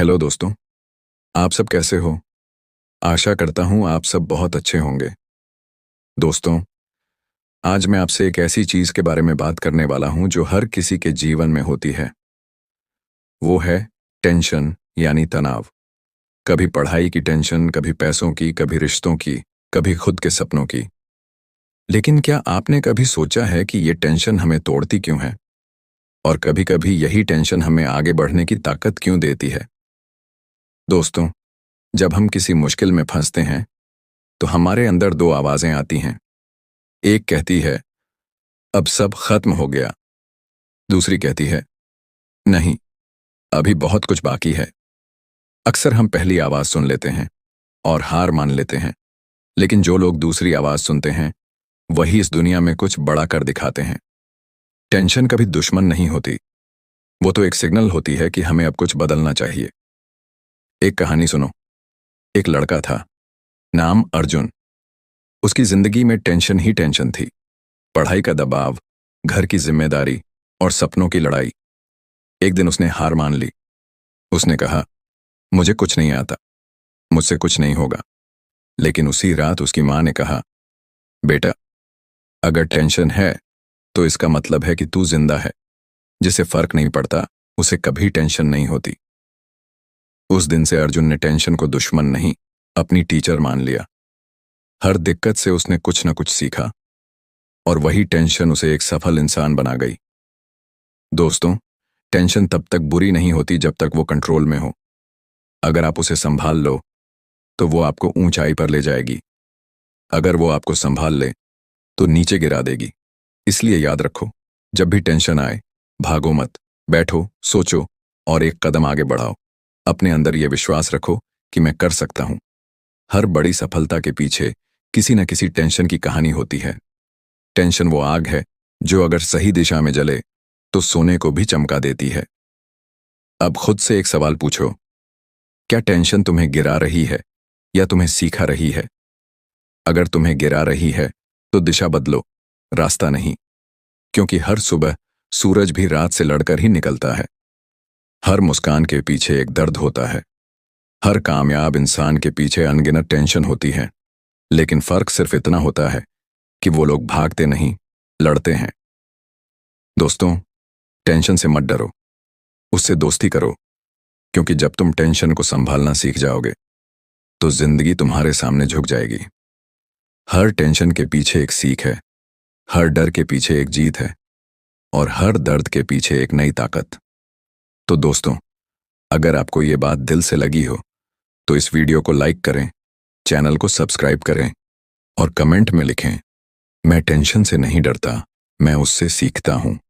Hello दोस्तों, आप सब कैसे हो? आशा करता हूँ आप सब बहुत अच्छे होंगे। दोस्तों, आज मैं आपसे एक ऐसी चीज़ के बारे में बात करने वाला हूँ जो हर किसी के जीवन में होती है। वो है टेंशन यानी तनाव। कभी पढ़ाई की टेंशन, कभी पैसों की, कभी रिश्तों की, कभी खुद के सपनों की। लेकिन क्या आपने कभी सोचा है कि ये टेंशन हमें तोड़ती क्यों है? और कभी-कभी यही टेंशन हमें आगे बढ़ने की ताकत क्यों देती है? दोस्तों, जब हम किसी मुश्किल में फंसते हैं, तो हमारे अंदर दो आवाजें आती हैं। एक कहती है, अब सब खत्म हो गया। दूसरी कहती है, नहीं, अभी बहुत कुछ बाकी है। अक्सर हम पहली आवाज सुन लेते हैं और हार मान लेते हैं। लेकिन जो लोग दूसरी आवाज सुनते हैं, वही इस दुनिया में कुछ बड़ा कर दिखाते हैं। टेंशन कभी दुश्मन नहीं होती। वो तो एक सिग्नल होती है कि हमें अब कुछ बदलना चाहिए। एक कहानी सुनो। एक लड़का था, नाम अर्जुन। उसकी जिंदगी में टेंशन ही टेंशन थी। पढ़ाई का दबाव, घर की जिम्मेदारी और सपनों की लड़ाई। एक दिन उसने हार मान ली। उसने कहा, मुझे कुछ नहीं आता, मुझसे कुछ नहीं होगा। लेकिन उसी रात उसकी माँ ने कहा, बेटा, अगर टेंशन है तो इसका मतलब है कि तू जिंदा है। जिसे फर्क नहीं पड़ता, उसे कभी टेंशन नहीं होती। उस दिन से अर्जुन ने टेंशन को दुश्मन नहीं, अपनी टीचर मान लिया। हर दिक्कत से उसने कुछ न कुछ सीखा और वही टेंशन उसे एक सफल इंसान बना गई। दोस्तों, टेंशन तब तक बुरी नहीं होती जब तक वो कंट्रोल में हो। अगर आप उसे संभाल लो, तो वो आपको ऊंचाई पर ले जाएगी। अगर वो आपको संभाल ले, तो नीचे गिरा देगी। इसलिए याद रखो, जब भी टेंशन आए, भागो मत, बैठो, सोचो और एक कदम आगे बढ़ाओ। अपने अंदर ये विश्वास रखो कि मैं कर सकता हूं। हर बड़ी सफलता के पीछे किसी न किसी टेंशन की कहानी होती है। टेंशन वो आग है जो अगर सही दिशा में जले, तो सोने को भी चमका देती है। अब खुद से एक सवाल पूछो, क्या टेंशन तुम्हें गिरा रही है या तुम्हें सिखा रही है? अगर तुम्हें गिरा रही है, तो दिशा बदलो, रास्ता नहीं। क्योंकि हर सुबह सूरज भी रात से लड़कर ही निकलता है। हर मुस्कान के पीछे एक दर्द होता है। हर कामयाब इंसान के पीछे अनगिनत टेंशन होती है। लेकिन फर्क सिर्फ इतना होता है कि वो लोग भागते नहीं, लड़ते हैं। दोस्तों, टेंशन से मत डरो, उससे दोस्ती करो। क्योंकि जब तुम टेंशन को संभालना सीख जाओगे, तो जिंदगी तुम्हारे सामने झुक जाएगी। हर टेंशन के पीछे एक सीख है, हर डर के पीछे एक जीत है और हर दर्द के पीछे एक नई ताकत। तो दोस्तों, अगर आपको ये बात दिल से लगी हो, तो इस वीडियो को लाइक करें, चैनल को सब्सक्राइब करें और कमेंट में लिखें, मैं टेंशन से नहीं डरता, मैं उससे सीखता हूं।